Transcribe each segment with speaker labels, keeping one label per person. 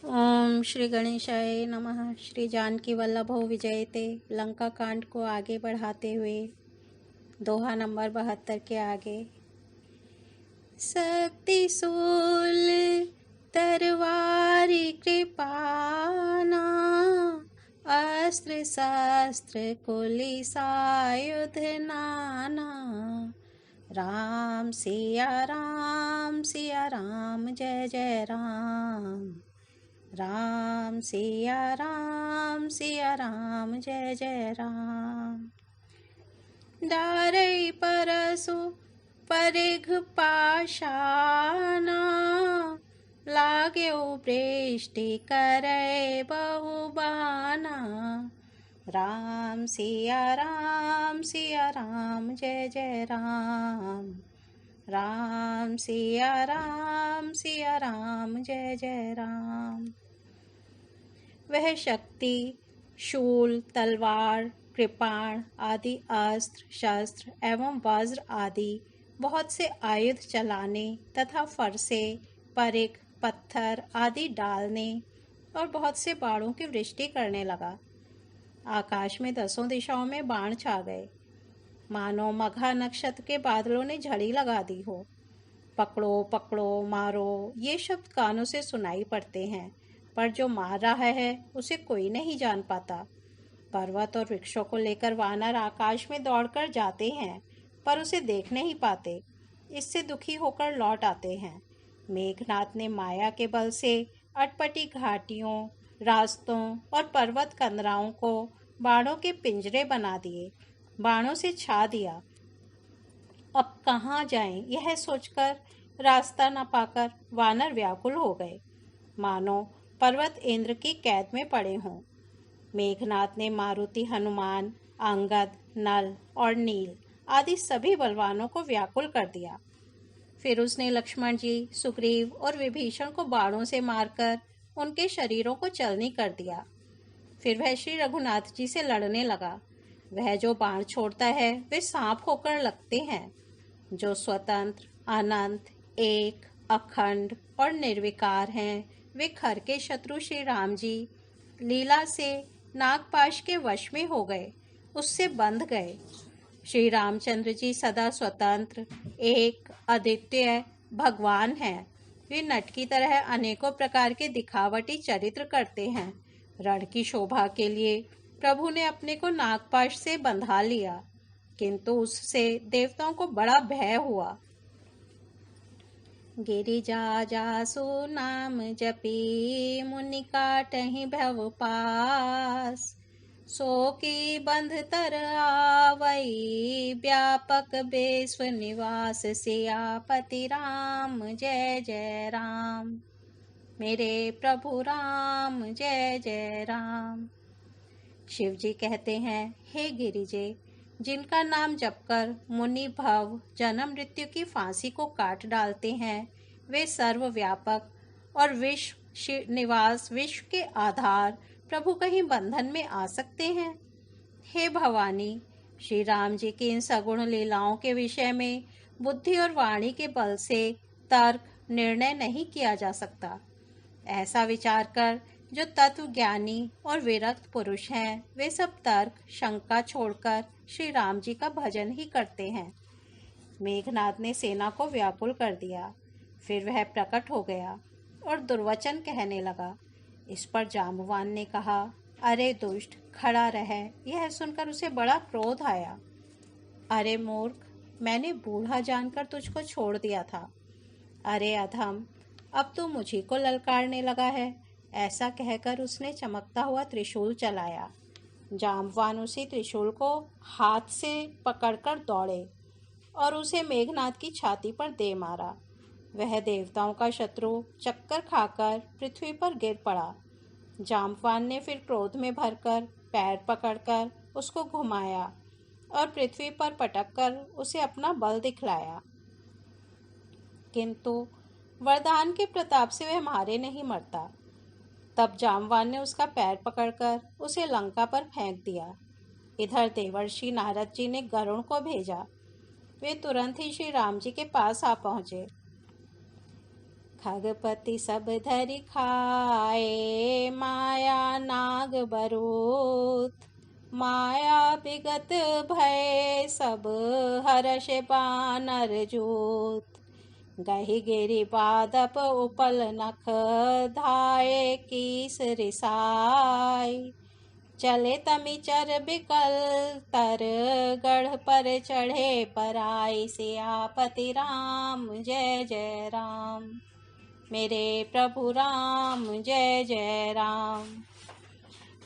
Speaker 1: ओम श्री गणेशाय नमः। श्री जानकी वल्लभो विजयते। लंका कांड को आगे बढ़ाते हुए दोहा नंबर 72 के आगे। शक्ति शूल तरवारी कृपाना, अस्त्र शस्त्र कुलिस आयुध नाना। राम सिया राम जय जय राम। राम सिया राम जय जय राम। डारै परसु परिघ पाशाना, लाग्यो वृष्टि करै बहुबाना। राम सिया राम जय जय राम। राम सिया राम जय जय राम। वह शक्ति, शूल, तलवार, कृपाण आदि अस्त्र शस्त्र एवं वज्र आदि बहुत से आयुध चलाने तथा फरसे, परिघ, पत्थर आदि डालने और बहुत से बाणों की वृष्टि करने लगा। आकाश में 10 दिशाओं में बाण छा गए, मानो मघा नक्षत्र के बादलों ने झड़ी लगा दी हो। पकड़ो पकड़ो मारो, ये शब्द कानों से सुनाई पड़ते हैं, पर जो मार रहा है उसे कोई नहीं जान पाता। पर्वत और वृक्षों को लेकर वानर आकाश में दौड़कर जाते हैं, पर उसे देख नहीं पाते। इससे दुखी होकर लौट आते हैं। मेघनाथ ने माया के बल से अटपटी घाटियों, रास्तों और पर्वत कंदराओं को बाणों के पिंजरे बना दिए, बाणों से छा दिया। अब कहाँ जाएं, यह सोचकर रास्ता न पाकर वानर व्याकुल हो गए, मानो पर्वत इंद्र की कैद में पड़े हों। मेघनाथ ने मारुति, हनुमान, अंगद, नल और नील आदि सभी बलवानों को व्याकुल कर दिया। फिर उसने लक्ष्मण जी, सुग्रीव और विभीषण को बाणों से मारकर उनके शरीरों को चलनी कर दिया। फिर वह श्री रघुनाथ जी से लड़ने लगा। वह जो बाण छोड़ता है वे सांप होकर लगते हैं। जो स्वतंत्र, अनंत, एक, अखंड और निर्विकार हैं, वे खर के शत्रु श्री राम जी लीला से नागपाश के वश में हो गए, उससे बंध गए। श्री रामचंद्र जी सदा स्वतंत्र, एक, अद्वितीय भगवान हैं। वे नट की तरह अनेकों प्रकार के दिखावटी चरित्र करते हैं। रण की शोभा के लिए प्रभु ने अपने को नागपाश से बंधा लिया, किंतु उससे देवताओं को बड़ा भय हुआ। गिरिजा जासु नाम जपी, मुनि काटहि भव पास। सो की बंध तर आवई, व्यापक बेस्व निवास। सियापति राम जय जय राम। मेरे प्रभु राम जय जय राम। शिव जी कहते हैं, हे गिरिजे, जिनका नाम जपकर मुनि भव जन्म मृत्यु की फांसी को काट डालते हैं, वे सर्वव्यापक और विश्व निवास, विश्व के आधार प्रभु कहीं बंधन में आ सकते हैं? हे भवानी, श्री राम जी की इन सगुण लीलाओं के विषय में बुद्धि और वाणी के बल से तर्क निर्णय नहीं किया जा सकता। ऐसा विचार कर जो तत्व ज्ञानी और विरक्त पुरुष हैं, वे सब तर्क शंका छोड़कर श्री राम जी का भजन ही करते हैं। मेघनाथ ने सेना को व्याकुल कर दिया। फिर वह प्रकट हो गया और दुर्वचन कहने लगा। इस पर जाम्बवान ने कहा, अरे दुष्ट, खड़ा रह। यह सुनकर उसे बड़ा क्रोध आया। अरे मूर्ख, मैंने बूढ़ा जानकर तुझको छोड़ दिया था। अरे अधम, अब तू मुझी को ललकारने लगा है। ऐसा कहकर उसने चमकता हुआ त्रिशूल चलाया। जाम्बवान उसी त्रिशूल को हाथ से पकड़कर दौड़े और उसे मेघनाथ की छाती पर दे मारा। वह देवताओं का शत्रु चक्कर खाकर पृथ्वी पर गिर पड़ा। जाम्बवान ने फिर क्रोध में भरकर पैर पकड़कर उसको घुमाया और पृथ्वी पर पटककर उसे अपना बल दिखलाया, किंतु वरदान के प्रताप से वह मारे नहीं मरता। तब जाम्बवान ने उसका पैर पकड़कर उसे लंका पर फेंक दिया। इधर देवर्षि नारद जी ने गरुड़ को भेजा। वे तुरंत ही श्री राम जी के पास आ पहुंचे। खगपति सब धरि खाए, माया नाग बरूत। माया विगत भय सब, हर्ष बानर जूत। गहि गिरि पादप उपल नख, धाये कीस रिसाय। चले तमिचर बिकल तर, गढ़ पर चढ़े पराई। सियापति राम जय जय राम, मेरे प्रभु राम जय जय राम।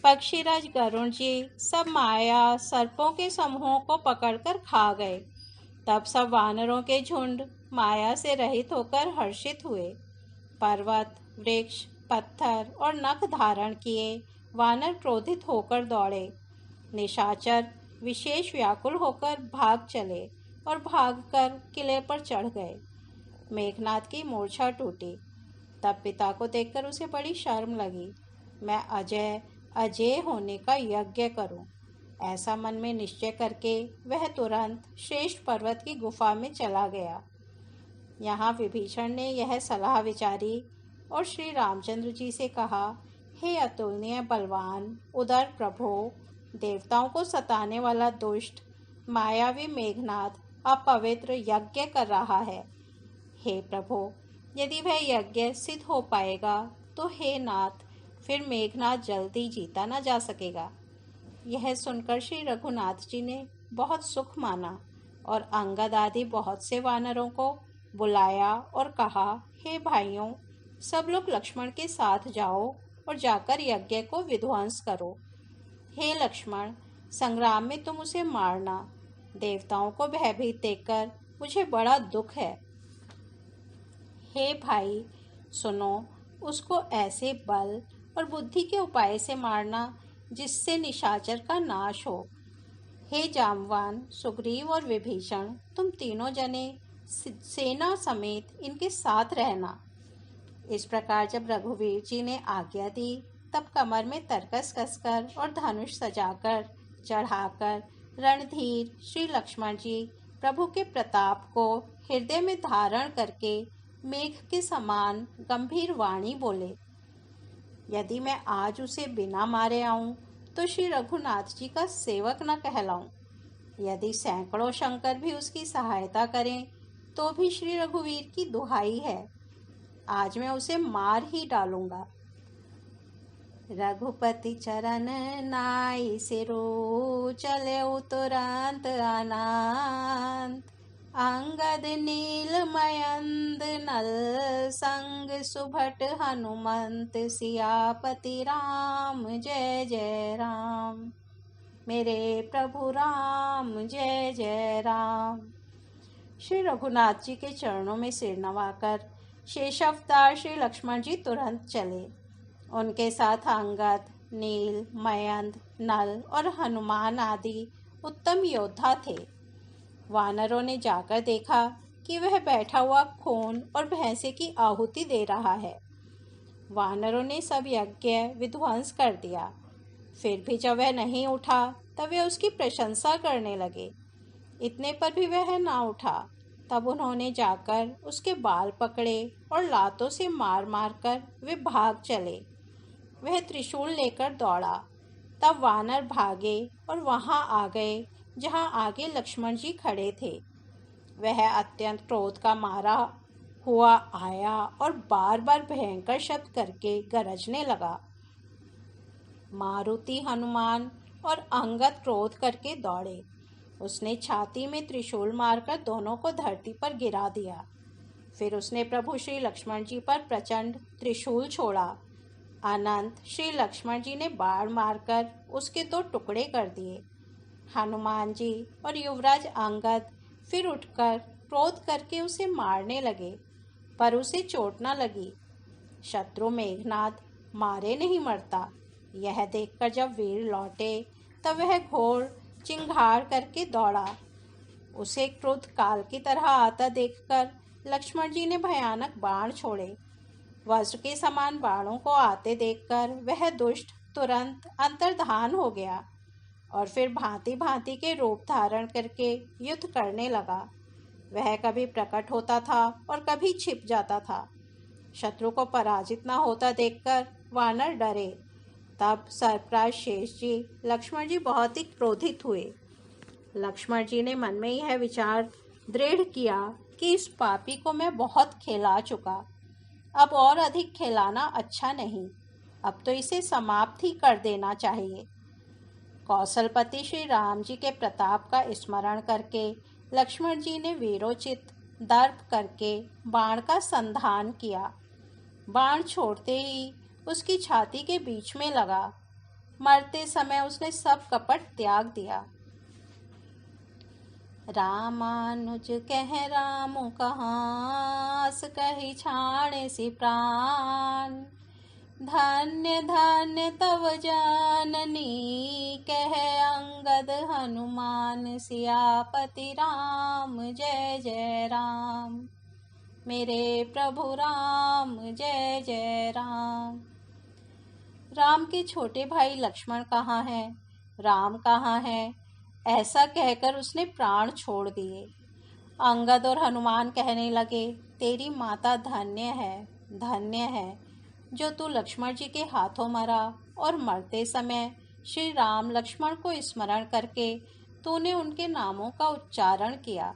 Speaker 1: पक्षीराज गरुण जी सब माया सर्पों के समूहों को पकड़कर खा गए। तब सब वानरों के झुंड माया से रहित होकर हर्षित हुए। पर्वत, वृक्ष, पत्थर और नख धारण किए वानर क्रोधित होकर दौड़े। निशाचर विशेष व्याकुल होकर भाग चले और भागकर किले पर चढ़ गए। मेघनाद की मूर्छा टूटी। तब पिता को देखकर उसे बड़ी शर्म लगी। मैं अजय होने का यज्ञ करूं, ऐसा मन में निश्चय करके वह तुरंत श्रेष्ठ पर्वत की गुफा में चला गया। यहाँ विभीषण ने यह सलाह विचारी और श्री रामचंद्र जी से कहा, हे अतुलनीय बलवान उदर प्रभो, देवताओं को सताने वाला दुष्ट मायावी मेघनाद अपवित्र यज्ञ कर रहा है। हे प्रभो, यदि वह यज्ञ सिद्ध हो पाएगा तो हे नाथ, फिर मेघनाद जल्दी जीता न जा सकेगा। यह सुनकर श्री रघुनाथ जी ने बहुत सुख माना और अंगद आदि बहुत से वानरों को बुलाया और कहा, हे भाइयों, सब लोग लक्ष्मण के साथ जाओ और जाकर यज्ञ को विध्वंस करो। हे लक्ष्मण, संग्राम में तुम उसे मारना। देवताओं को भयभीत देखकर मुझे बड़ा दुख है। हे भाई सुनो, उसको ऐसे बल और बुद्धि के उपाय से मारना जिससे निशाचर का नाश हो। हे जामवान, सुग्रीव और विभीषण, तुम तीनों जने सेना समेत इनके साथ रहना। इस प्रकार जब रघुवीर जी ने आज्ञा दी, तब कमर में तरकस कसकर और धनुष सजाकर चढ़ाकर रणधीर श्री लक्ष्मण जी प्रभु के प्रताप को हृदय में धारण करके मेघ के समान गंभीर वाणी बोले, यदि मैं आज उसे बिना मारे आऊं तो श्री रघुनाथ जी का सेवक न कहलाऊं। यदि सैकड़ों शंकर भी उसकी सहायता करें तो भी श्री रघुवीर की दुहाई है, आज मैं उसे मार ही डालूंगा। रघुपति चरण नाई सिरो, चले तुरंत अनंत। अंगद नील मयंद नल, संग सुभट हनुमंत। सियापति राम जय जय राम, मेरे प्रभु राम जय जय राम। श्री रघुनाथ जी के चरणों में सिर नवाकर शेषावतार श्री लक्ष्मण जी तुरंत चले। उनके साथ अंगद, नील, मयंद, नल और हनुमान आदि उत्तम योद्धा थे। वानरों ने जाकर देखा कि वह बैठा हुआ खून और भैंसे की आहुति दे रहा है। वानरों ने सब यज्ञ विध्वंस कर दिया। फिर भी जब वह नहीं उठा तब वे उसकी प्रशंसा करने लगे। इतने पर भी वह ना उठा। तब उन्होंने जाकर उसके बाल पकड़े और लातों से मार मार कर वे भाग चले। वह त्रिशूल लेकर दौड़ा। तब वानर भागे और वहां आ गए जहां आगे लक्ष्मण जी खड़े थे। वह अत्यंत क्रोध का मारा हुआ आया और बार बार भयंकर शब्द करके गरजने लगा। मारुति, हनुमान और अंगद क्रोध करके दौड़े। उसने छाती में त्रिशूल मारकर दोनों को धरती पर गिरा दिया। फिर उसने प्रभु श्री लक्ष्मण जी पर प्रचंड त्रिशूल छोड़ा। अनंत श्री लक्ष्मण जी ने बाण मारकर उसके दो टुकड़े कर दिए। हनुमान जी और युवराज अंगद फिर उठकर क्रोध करके उसे मारने लगे, पर उसे चोट न लगी। शत्रु मेघनाद मारे नहीं मरता, यह देखकर जब वीर लौटे तब वह घोर चिंगार करके दौड़ा। उसे क्रोध काल की तरह आता देखकर लक्ष्मण जी ने भयानक बाण छोड़े। वज्र के समान बाणों को आते देखकर वह दुष्ट तुरंत अंतर्धान हो गया और फिर भांति भांति के रूप धारण करके युद्ध करने लगा। वह कभी प्रकट होता था और कभी छिप जाता था। शत्रु को पराजित न होता देखकर वानर डरे। तब सर्पराज शेष जी लक्ष्मण जी बहुत ही क्रोधित हुए। लक्ष्मण जी ने मन में यह विचार दृढ़ किया कि इस पापी को मैं बहुत खिला चुका, अब और अधिक खिलाना अच्छा नहीं, अब तो इसे समाप्त ही कर देना चाहिए। कौशलपति श्री राम जी के प्रताप का स्मरण करके लक्ष्मण जी ने वीरोचित दर्प करके बाण का संधान किया। बाण छोड़ते ही उसकी छाती के बीच में लगा। मरते समय उसने सब कपट त्याग दिया। रामानुज कह राम कहास, कही छाणे सी प्राण। धन्य धन्य तव जननी, कह अंगद हनुमान। सियापति राम जय जय राम, मेरे प्रभु राम जय जय राम। राम के छोटे भाई लक्ष्मण कहाँ हैं, राम कहाँ है, ऐसा कहकर उसने प्राण छोड़ दिए। अंगद और हनुमान कहने लगे, तेरी माता धन्य है जो तू लक्ष्मण जी के हाथों मरा, और मरते समय श्री राम लक्ष्मण को स्मरण करके तूने उनके नामों का उच्चारण किया।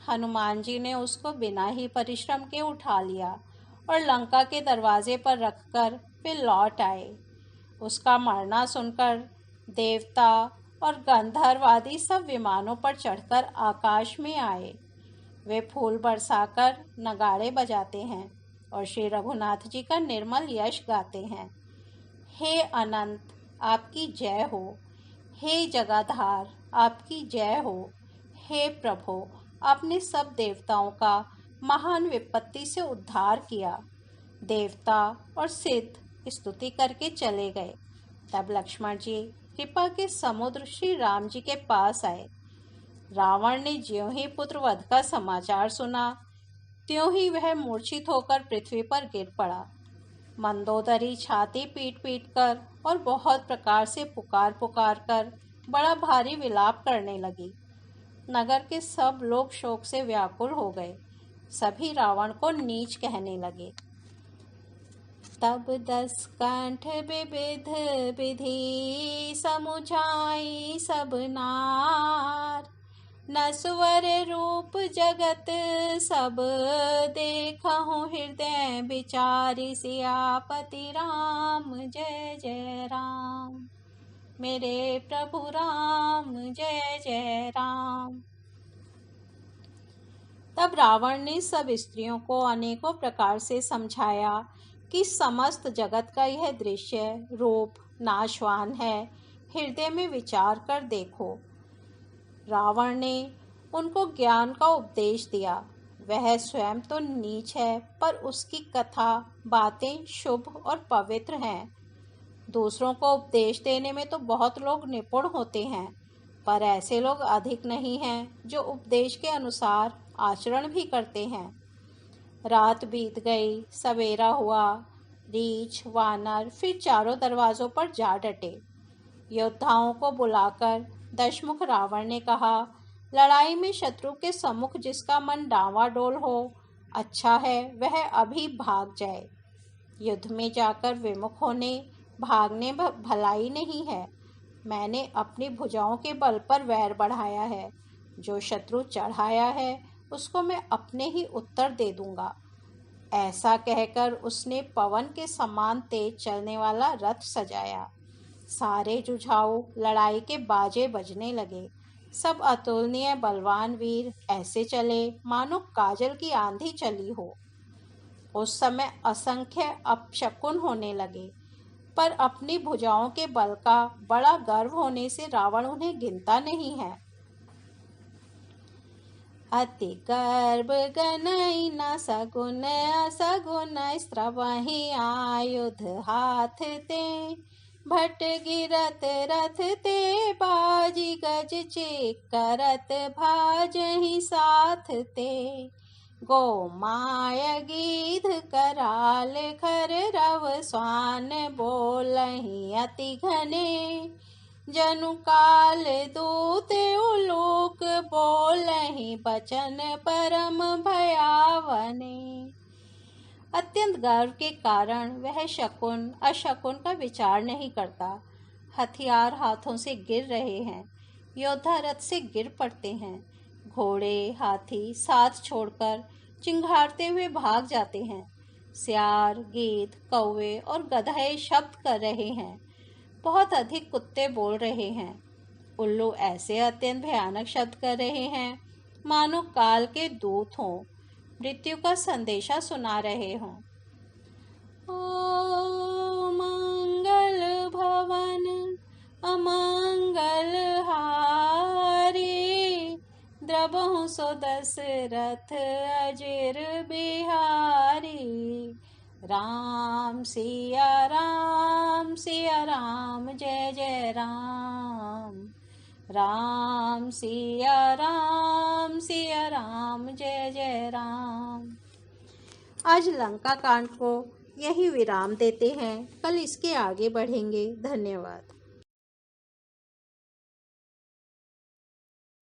Speaker 1: हनुमान जी ने उसको बिना ही परिश्रम के उठा लिया और लंका के दरवाजे पर रखकर वे लौट आए। उसका मरना सुनकर देवता और गंधर्व आदि सब विमानों पर चढ़कर आकाश में आए। वे फूल बरसाकर नगाड़े बजाते हैं और श्री रघुनाथ जी का निर्मल यश गाते हैं। हे अनंत, आपकी जय हो। हे जगाधार, आपकी जय हो। हे प्रभु, आपने सब देवताओं का महान विपत्ति से उद्धार किया। देवता और सिद्ध स्तुति करके चले गए। तब लक्ष्मण जी कृपा के समुद्र श्री राम जी के पास आए। रावण ने ज्यों ही पुत्र वध का समाचार सुना, त्यों ही वह मूर्छित होकर पृथ्वी पर गिर पड़ा। मंदोदरी छाती पीट पीट कर और बहुत प्रकार से पुकार पुकार कर बड़ा भारी विलाप करने लगी। नगर के सब लोग शोक से व्याकुल हो गए। सभी रावण को नीच कहने लगे। तब 10 कंठ विविध विधि, समुझाई सब नार। नस्वर रूप जगत सब, देखहु हृदय विचारी। सियापति राम जय जय राम, मेरे प्रभु राम जय जय राम। तब रावण ने सब स्त्रियों को अनेकों प्रकार से समझाया कि समस्त जगत का यह दृश्य रूप नाशवान है, हृदय में विचार कर देखो। रावण ने उनको ज्ञान का उपदेश दिया। वह स्वयं तो नीच है, पर उसकी कथा बातें शुभ और पवित्र हैं। दूसरों को उपदेश देने में तो बहुत लोग निपुण होते हैं, पर ऐसे लोग अधिक नहीं हैं जो उपदेश के अनुसार आचरण भी करते हैं। रात बीत गई, सवेरा हुआ। रीछ वानर फिर चारों दरवाजों पर जा डटे। योद्धाओं को बुलाकर दशमुख रावण ने कहा, लड़ाई में शत्रु के सम्मुख जिसका मन डांवाडोल हो, अच्छा है वह अभी भाग जाए। युद्ध में जाकर विमुख होने भागने भलाई नहीं है। मैंने अपनी भुजाओं के बल पर वैर बढ़ाया है। जो शत्रु चढ़ाया है उसको मैं अपने ही उत्तर दे दूंगा। ऐसा कहकर उसने पवन के समान तेज चलने वाला रथ सजाया। सारे जुझाऊ लड़ाई के बाजे बजने लगे। सब अतुलनीय बलवान वीर ऐसे चले मानो काजल की आंधी चली हो। उस समय असंख्य अपशकुन होने लगे, पर अपनी भुजाओं के बल का बड़ा गर्व होने से रावण उन्हें गिनता नहीं है। अति गर्भ गनई न सगुन, असगुन स्त्रवहि आयुध हाथ ते। भट गिरत रथ ते, बाजी गज चेक करत भाजहि साथ ते। गो माय गीध कराल खर रव स्वान, बोलहि अति घने। जनु काल दूत उलूक, बोलहि बचन परम भयावने। अत्यंत गर्व के कारण वह शकुन अशकुन का विचार नहीं करता। हथियार हाथों से गिर रहे हैं, योद्धा रथ से गिर पड़ते हैं, घोड़े हाथी साथ छोड़कर चिंघाड़ते हुए भाग जाते हैं। सियार गीद कौवे और गधे शब्द कर रहे हैं, बहुत अधिक कुत्ते बोल रहे हैं। उल्लू ऐसे अत्यंत भयानक शब्द कर रहे हैं मानो काल के दूत हों, मृत्यु का संदेशा सुना रहे हों। ओ मंगल भवन अमंगल हारी, द्रबहु सो दशरथ अजिर बिहारी। राम सिया राम जय जय राम। राम सिया राम जय जय राम। आज लंका कांड को यही विराम देते हैं, कल इसके आगे बढ़ेंगे। धन्यवाद।